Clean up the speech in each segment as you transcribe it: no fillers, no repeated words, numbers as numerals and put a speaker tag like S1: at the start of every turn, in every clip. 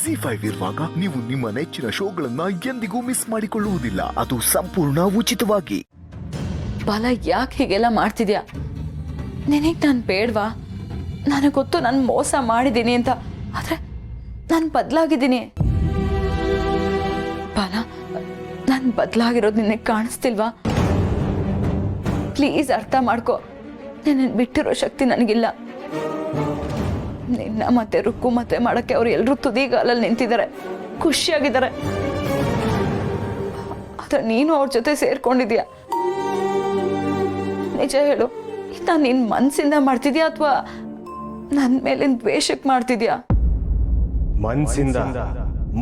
S1: ZEE5 ಇರುವಾಗ ನೀವು ನಿಮ್ಮ ನೆಚ್ಚಿನ ಶೋಗಳನ್ನ ಎಂದಿಗೂ ಮಿಸ್ ಮಾಡಿಕೊಳ್ಳುವುದಿಲ್ಲ. ಅದು ಸಂಪೂರ್ಣ ಉಚಿತವಾಗಿ.
S2: ಬಾಲ, ಯಾಕೆ ಹೀಗೆಲ್ಲ ಮಾಡ್ತಿದ್ಯಾ? ನಿನಗೆ ನಾನು ಬೇಡವಾ? ನನಗೆ ಗೊತ್ತು ನಾನು ಮೋಸ ಮಾಡಿದ್ದೀನಿ ಅಂತ, ಆದರೆ ನಾನು ಬದಲಾಗಿದ್ದೀನಿ. ಬಾಲ, ನಾನು ಬದಲಾಗಿರೋದು ನಿನಗೆ ಕಾಣಿಸ್ತಿಲ್ವಾ? ಪ್ಲೀಸ್ ಅರ್ಥ ಮಾಡ್ಕೊ. ನಿನ್ನ ಬಿಟ್ಟಿರೋ ಶಕ್ತಿ ನನಗಿಲ್ಲ. ನಿನ್ನ ಮತ್ತೆ ರುಕ್ಕು ಮತ್ತೆ ಮಾಡೋಕ್ಕೆ ಅವ್ರು ಎಲ್ಲರೂ ತುದಿಗಾಲಲ್ಲಿ ನಿಂತಿದ್ದಾರೆ, ಖುಷಿಯಾಗಿದ್ದಾರೆ. ಆದರೆ ನೀನು ಅವ್ರ ಜೊತೆ ಸೇರ್ಕೊಂಡಿದ್ಯಾ. ನಿಜ ಹೇಳು, ನಾನು ನಿನ್ನ ಮನಸ್ಸಿಂದ ಮಾಡ್ತಿದ್ಯಾ ಅಥವಾ ನನ್ನ ಮೇಲಿನ ದ್ವೇಷಕ್ಕೆ ಮಾಡ್ತಿದ್ಯಾ?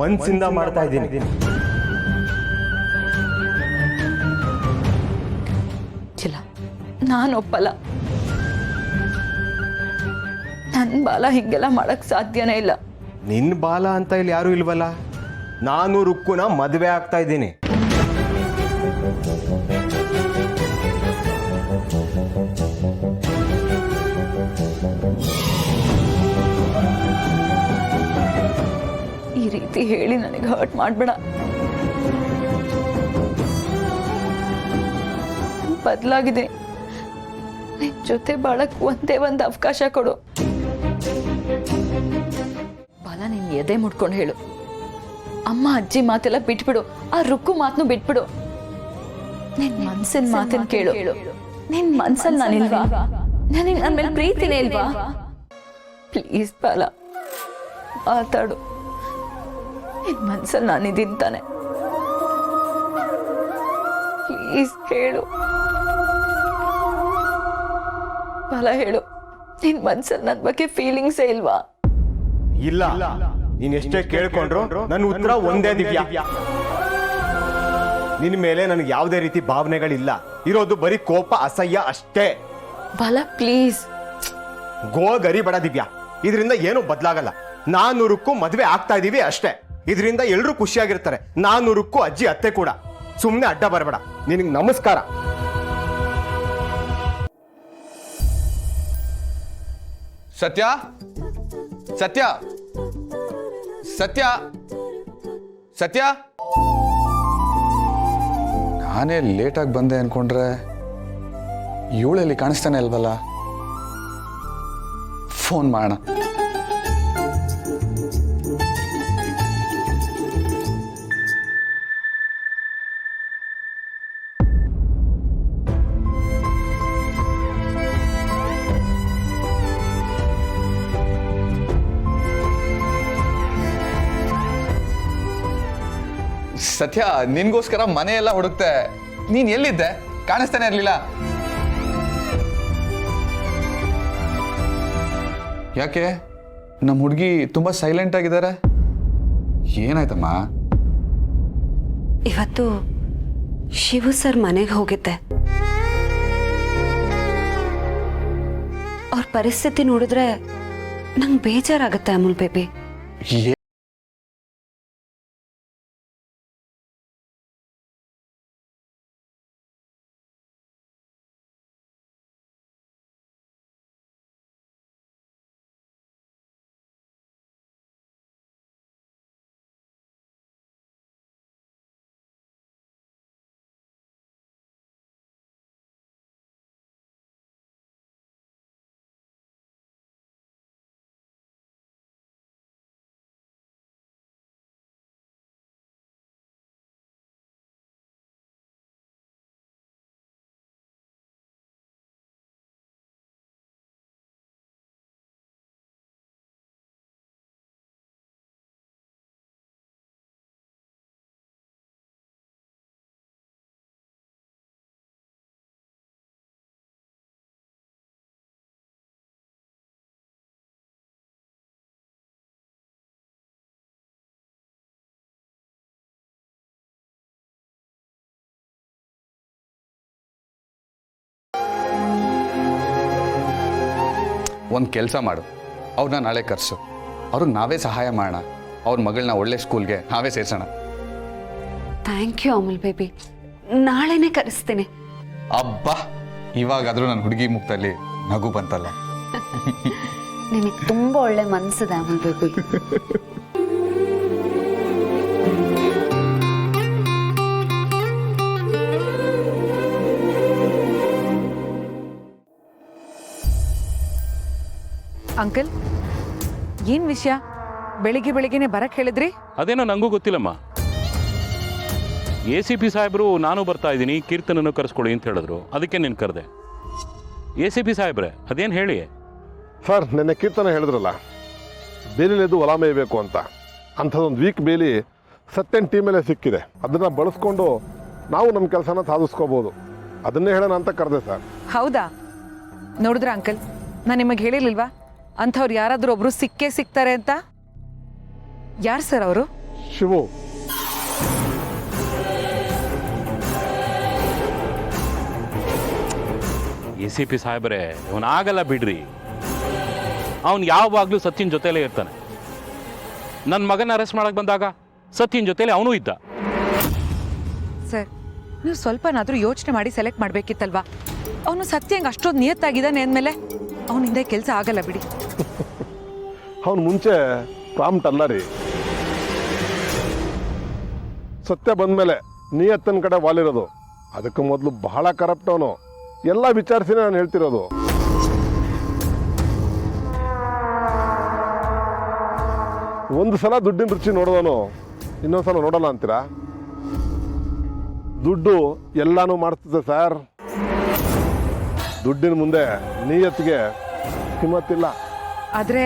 S3: ಮನ್ಸಿಂದ ಮಾಡ್ತಾ ಇದ್ದೀನಿ.
S2: ಇಲ್ಲ, ನಾನು ಒಪ್ಪಲ್ಲ. ನನ್ನ ಬಾಲ ಹಿಂಗೆಲ್ಲ ಮಾಡಕ್ ಸಾಧ್ಯನೇ ಇಲ್ಲ.
S3: ನಿನ್ನ ಬಾಲ ಅಂತ ಇಲ್ಲಿ ಯಾರು ಇಲ್ವಲ್ಲ. ನಾನು ರುಕ್ಕುನ ಮದುವೆ ಆಗ್ತಾ ಇದ್ದೀನಿ.
S2: ಈ ರೀತಿ ಹೇಳಿ ನನಗೆ ಹರ್ಟ್ ಮಾಡಬೇಡ. ಬದಲಾಗಿದೆ. ನಿನ್ ಜೊತೆ ಬಾಳಕ್ ಒಂದೇ ಒಂದು ಅವಕಾಶ ಕೊಡು. ಬಾಲ, ನೀನ್ ಎದೆ ಮುಟ್ಕೊಂಡು ಹೇಳು, ಅಮ್ಮ ಅಜ್ಜಿ ಮಾತೆಲ್ಲ ಬಿಟ್ಬಿಡು, ಆ ರುಕ್ಕು ಮಾತನ್ನು ಬಿಟ್ಬಿಡು. ನಿನ್ ಮನ್ಸಿನ ಮಾತನ್ನ ಕೇಳು. ನಿನ್ ಮನ್ಸಲ್ಲಿ ನಾನಿಲ್ವಾ? ನನಗೆ ನನ್ನ ಮೇಲೆ ಪ್ರೀತಿನೇ ಇಲ್ವಾ? ಪ್ಲೀಸ್ ಬಾಲ, ಮಾತಾಡು. ನಿನ್ ಮನ್ಸಲ್ಲಿ ನಾನಿದ್ದೀನಿ ತಾನೆ? ಪ್ಲೀಸ್ ಹೇಳು ಬಾಲ, ಹೇಳು. ನಿನ್ ಮನ್ಸಲ್ಲಿ ನನ್ನ ಬಗ್ಗೆ ಫೀಲಿಂಗ್ಸೇ ಇಲ್ವಾ?
S3: ಇಲ್ಲ, ನೀನ್ ಎಷ್ಟೇ ಕೇಳ್ಕೊಂಡ್ರು ನನ್ನ ಉತ್ತರ ಒಂದೇ ದಿವ್ಯಾ. ನಿನ್ನ ಮೇಲೆ ನನಗೆ ಯಾವುದೇ ರೀತಿ ಭಾವನೆಗಳಿಲ್ಲ. ಇರೋದು ಬರೀ ಕೋಪ, ಅಸಹ್ಯ ಅಷ್ಟೇ.
S2: ಬಾಲ ಪ್ಲೀಸ್.
S3: ಗರಿಬೇಡ ದಿವ್ಯಾ, ಇದರಿಂದ ಏನು ಬದಲಾಗಲ್ಲ. ನಾನು ರುಕ್ಕು ಮದುವೆ ಆಗ್ತಾ ಇದೀವಿ ಅಷ್ಟೇ. ಇದರಿಂದ ಎಲ್ಲರೂ ಖುಷಿಯಾಗಿರ್ತಾರೆ. ನಾನು ರುಕ್ಕು ಅಜ್ಜಿ ಅತ್ತೆ ಕೂಡ. ಸುಮ್ಮನೆ ಅಡ್ಡ ಬರಬೇಡ. ನಿನಗೆ ನಮಸ್ಕಾರ.
S4: ಸತ್ಯ, ಸತ್ಯ, ಸತ್ಯ, ಸತ್ಯ. ನಾನೇ ಲೇಟಾಗಿ ಬಂದೆ ಅನ್ಕೊಂಡ್ರೆ ಇವಳಲ್ಲಿ ಕಾಣಿಸ್ತಾನೆ ಅಲ್ವಲ್ಲ. ಫೋನ್ ಮಾಡೋಣ. ಸತ್ಯ, ನಿನ್ಗೋಸ್ಕರ ಮನೆ ಎಲ್ಲ ಹುಡುಕ್ತೆ. ನೀನ್ ಎಲ್ಲಿದ್ದೆ? ಕಾಣಿಸ್ತಾನೆ ಇರ್ಲಿಲ್ಲ. ಯಾಕೆ ನಮ್ಮ ಹುಡುಗಿ ತುಂಬಾ ಸೈಲೆಂಟ್ ಆಗಿದ್ದಾರೆ? ಏನಾಯ್ತಮ್ಮ?
S5: ಇವತ್ತು ಶಿವು ಸರ್ ಮನೆಗೆ ಹೋಗಿದ್ದೆ. ಅವ್ರ ಪರಿಸ್ಥಿತಿ ನೋಡಿದ್ರೆ ನಂಗೆ ಬೇಜಾರಾಗತ್ತೆ ಅಮೂಲ್ ಬೇಬಿ.
S4: ಒಂದು ಕೆಲಸ ಮಾಡು, ಅವ್ರನ್ನ ನಾಳೆ ಕರೆಸು. ಅವ್ರಿಗೆ ನಾವೇ ಸಹಾಯ ಮಾಡೋಣ. ಅವ್ರ ಮಗಳನ್ನ ಒಳ್ಳೆ ಸ್ಕೂಲ್ಗೆ ನಾವೇ ಸೇರ್ಸೋಣ.
S5: Thank you Amul baby. ನಾಳೆನೇ ಕರೆಸ್ತೀನಿ.
S4: ಅಬ್ಬಾ, ಇವಾಗಾದ್ರೂ ನನ್ನ ಹುಡುಗಿ ಮುಖದಲ್ಲಿ ನಗು ಬಂತಲ್ಲ.
S5: ನಿನಗೆ ತುಂಬಾ ಒಳ್ಳೆ ಮನಸ್ಸಿದೆ ಅಮೂಲ್ ಬೇಬಿ.
S6: ಅಂಕಲ್ ಏನ್ ವಿಷಯ ಬೆಳಿಗ್ಗೆ ಬೆಳಿಗ್ಗೆನೆ ಬರಕ್ ಹೇಳಿದ್ರಿ?
S7: ಅದೇನೋ ನನಗೂ ಗೊತ್ತಿಲ್ಲಮ್ಮ. ACP ಸಾಹೇಬರು ನಾನು ಬರ್ತಾ ಇದ್ದೀನಿ, ಕೀರ್ತನನ್ನು ಕರೆಸ್ಕೊಳ್ಳಿ ಅಂತ ಹೇಳಿದ್ರು, ಅದಕ್ಕೆ ನೀನು ಕರೆದೆ. ACP ಸಾಹೇಬ್ರೆ ಅದೇನು ಹೇಳಿ.
S8: ಸರ್ ನೆನ್ನೆ ಕೀರ್ತನ ಹೇಳಿದ್ರಲ್ಲ ಬೇಲಿಲೆದ್ದು ಹೊಲ ಮೇಯಬೇಕು ಅಂತ, ಅಂಥದ್ದೊಂದು ವೀಕ್ ಬೇಲಿ ಸತ್ಯನ್ ಟೀಮೇಲೆ ಸಿಕ್ಕಿದೆ. ಅದನ್ನು ಬಳಸ್ಕೊಂಡು ನಾವು ನಮ್ಮ ಕೆಲಸನ ಸಾಧಿಸ್ಕೋಬೋದು, ಅದನ್ನೇ ಹೇಳೋಣ ಅಂತ ಕರೆದೆ ಸರ್.
S6: ಹೌದಾ? ನೋಡಿದ್ರ ಅಂಕಲ್, ನಾನು ನಿಮಗೆ ಹೇಳಿರ್ಲಿಲ್ವಾ ಅಂಥವ್ರು ಯಾರಾದ್ರೂ ಒಬ್ರು ಸಿಕ್ಕೇ ಸಿಗ್ತಾರೆ ಅಂತ? ಯಾರು ಸರ್ ಅವರು?
S8: ಶಿವು.
S7: ACP ಸಾಹೇಬ್ರೆ ಅವನಾಗಲ್ಲ ಬಿಡ್ರಿ. ಅವನು ಯಾವಾಗಲೂ ಸತ್ಯನ ಜೊತೆಲೇ ಇರ್ತಾನೆ. ನನ್ನ ಮಗನ ಅರೆಸ್ಟ್ ಮಾಡಕ್ಕೆ ಬಂದಾಗ ಸತ್ಯನ ಜೊತೆಲೇ ಅವನು ಇದ್ದ.
S6: ಸರ್ ನೀವು ಸ್ವಲ್ಪನಾದ್ರೂ ಯೋಚನೆ ಮಾಡಿ ಸೆಲೆಕ್ಟ್ ಮಾಡ್ಬೇಕಿತ್ತಲ್ವಾ? ಅವನು ಸತ್ಯ ಹಂಗೆ ಅಷ್ಟೊಂದು ನಿಯತ್ತಾಗಿದ್ದಾನೆ ಅಂದಮೇಲೆ ಅವನಿಂದ ಕೆಲಸ ಆಗಲ್ಲ ಬಿಡಿ.
S8: ಅವನು ಮುಂಚೆ ಪ್ರಾಂಪ್ಟ್ ಅಲ್ಲ ರೀ, ಸತ್ಯ ಬಂದಮೇಲೆ ನಿಯತ್ತನ ಕಡೆ ವಾಲಿರೋದು. ಅದಕ್ಕೆ ಮೊದಲು ಬಹಳ ಕರಪ್ಟ್ ಅವನು, ಎಲ್ಲ ವಿಚಾರಿಸಿನೇ ನಾನು ಹೇಳ್ತಿರೋದು. ಒಂದು ಸಲ ದುಡ್ಡಿನ ರುಚಿ ನೋಡೋದನು ಇನ್ನೊಂದ್ಸಲ ನೋಡಲ್ಲ ಅಂತೀರಾ? ದುಡ್ಡು ಎಲ್ಲಾನು ಮಾಡ್ತದೆ ಸರ್. ದುಡ್ಡಿನ ಮುಂದೆ ನಿಯತ್ತಿಗೆ ಕಿಮ್ಮತ್ತಿಲ್ಲ.
S6: ಆದ್ರೆ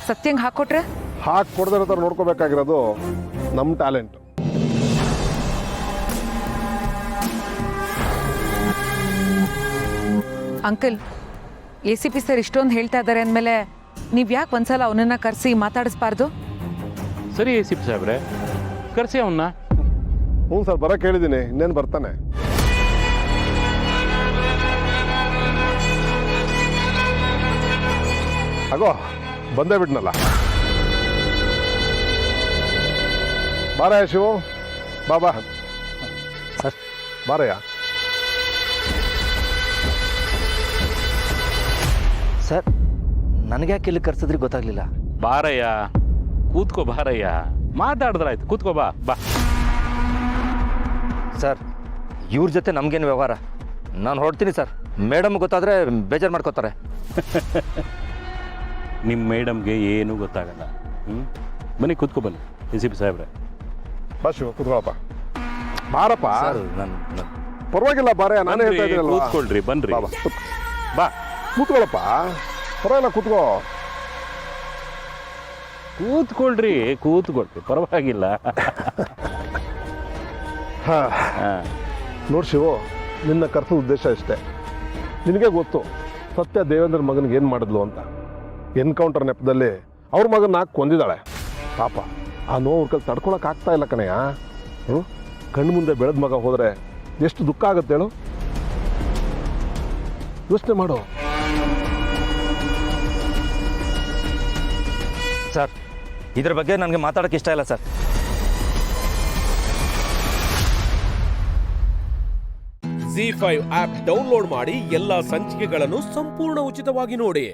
S6: ಸತ್ಯಂಗೆ ಹಾಕೊಟ್ರೆ
S8: ಹಾಕಿ ಕೊಡದಿರೋ ಥರ ನೋಡ್ಕೋಬೇಕಾಗಿರೋದು ನಮ್ಮ ಟ್ಯಾಲೆಂಟ್.
S6: ಅಂಕಲ್ ACP ಸರ್ ಇಷ್ಟೊಂದು ಹೇಳ್ತಾ ಇದ್ದಾರೆ ಅಂದಮೇಲೆ ನೀವು ಯಾಕೆ ಒಂದ್ಸಲ ಅವನನ್ನ ಕರೆಸಿ ಮಾತಾಡಿಸ್ಬಾರ್ದು?
S7: ಸರಿ ACP ಸಾಹೇಬ್ರೆ ಕರೆಸಿ ಅವನ್ನ.
S8: ಹ್ಞೂ ಸರ್, ಬರೋಕೆ ಹೇಳಿದ್ದೀನಿ, ಇನ್ನೇನು ಬರ್ತಾನೆ. ಆಗೋ ಬಂದೇ ಬಿಟ್ನಲ್ಲ. ಬಾರಯ್ಯ ಶಿವು, ಬಾಬಾ ಸರ್, ಬಾರಯ್ಯ.
S9: ಸರ್ ನನಗೆ ಯಾಕೆ ಇಲ್ಲಿ ಕರ್ಸಿದ್ರಿ ಗೊತ್ತಾಗ್ಲಿಲ್ಲ.
S7: ಬಾರಯ್ಯ ಕೂತ್ಕೋ, ಬಾರಯ್ಯ ಮಾತಾಡಿದ್ರಾಯ್ತು, ಕೂತ್ಕೋ ಬಾ ಬಾ.
S9: ಸರ್ ಇವ್ರ ಜೊತೆ ನಮಗೇನು ವ್ಯವಹಾರ? ನಾನು ಹೊರಡ್ತೀನಿ ಸರ್. ಮೇಡಮ್ ಗೊತ್ತಾದರೆ ಬೇಜಾರು ಮಾಡ್ಕೋತಾರೆ.
S7: ನಿಮ್ಮ ಮೇಡಮ್ಗೆ ಏನೂ ಗೊತ್ತಾಗಲ್ಲ. ಬನ್ನಿ ಕೂತ್ಕೋ, ಬನ್ನಿ ACP ಸಾಹೇಬ್ರೆ.
S8: ಬಾ ಶಿವ, ಕೂತ್ಕೊಳಪ್ಪ. ಬಾರಪ್ಪ.
S9: ಸರ್ ನನ್ನ
S8: ಪರವಾಗಿಲ್ಲ, ಬಾರಯ್ಯ, ನಾನೇ ಹೇಳ್ತಾ ಇದ್ದೀನಲ್ವಾ.
S7: ಕೂತ್ಕೊಳ್ರಿ, ಬನ್ರಿ
S8: ಬಾ
S7: ಬಾ.
S8: ಕೂತ್ಕೊಳಪ್ಪ, ಪರವಾಗಿಲ್ಲ, ಕೂತ್ಕೋ.
S7: ಕೂತ್ಕೊಳ್ರಿ, ಪರವಾಗಿಲ್ಲ.
S8: ನೋಡಿ ಶಿವು, ನಿನ್ನ ಕರ್ಸೋ ಉದ್ದೇಶ ಇಷ್ಟೇ. ನಿನಗೆ ಗೊತ್ತು ಸತ್ಯ ದೇವೇಂದ್ರ ಮಗನಿಗೆ ಏನು ಮಾಡಿದ್ಲು ಅಂತ. ಎನ್ಕೌಂಟರ್ ನೆಪದಲ್ಲಿ ಅವ್ರ ಮಗನ ಕೊಂದಿದ್ದಾಳೆ. ಪಾಪ ಆ ನೋವು ಕೈ ತಡ್ಕೊಳಕ್ ಆಗ್ತಾ ಇಲ್ಲ ಕಣಯ್ಯ. ಕಣ್ಣು ಮುಂದೆ ಬೆಳೆದ ಮಗ ಹೋದರೆ ಎಷ್ಟು ದುಃಖ ಆಗುತ್ತೆ ಹೇಳು. ಯೋಚನೆ ಮಾಡು.
S9: ಸರ್ ಇದ್ರ ಬಗ್ಗೆ ನನಗೆ ಮಾತಾಡೋಕ್ಕೆ ಇಷ್ಟ ಇಲ್ಲ ಸರ್.
S10: ZEE5 ಆಪ್ ಡೌನ್ಲೋಡ್ ಮಾಡಿ ಎಲ್ಲಾ ಸಂಚಿಕೆಗಳನ್ನು ಸಂಪೂರ್ಣ ಉಚಿತವಾಗಿ ನೋಡಿ.